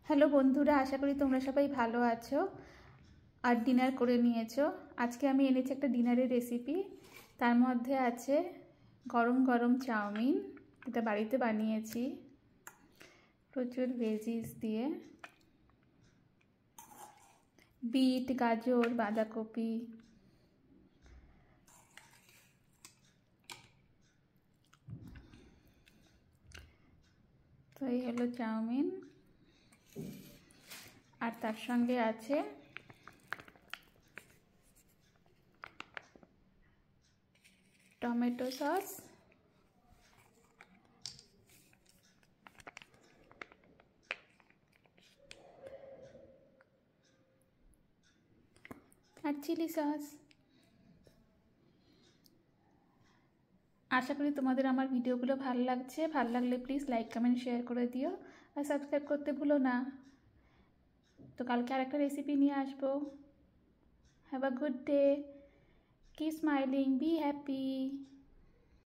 Hello বন্ধুরা, আশা করি তোমরা সবাই ভালো আছো আর ডিনার করে নিয়েছো। আজকে আমি এনেছি একটা ডিনারের রেসিপি। তার মধ্যে আছে গরম গরম চাউমিন, এটা বাড়িতে বানিয়েছি প্রচুর ভেজিস দিয়ে, বিট, গাজর, বাঁধাকপি। তো এই হলো চাউমিন, আর তার সঙ্গে আছে টমেটো সস, আর চিলি সস। আশা করি তোমাদের আমার ভিডিওগুলো ভালো লাগছে। ভালো লাগলে প্লিজ লাইক, কমেন্ট, শেয়ার করে দিও আর সাবস্ক্রাইব করতে ভুলো না। তো কালকে আরেকটা রেসিপি নিয়ে আসবো। Have a good day, keep smiling, be happy.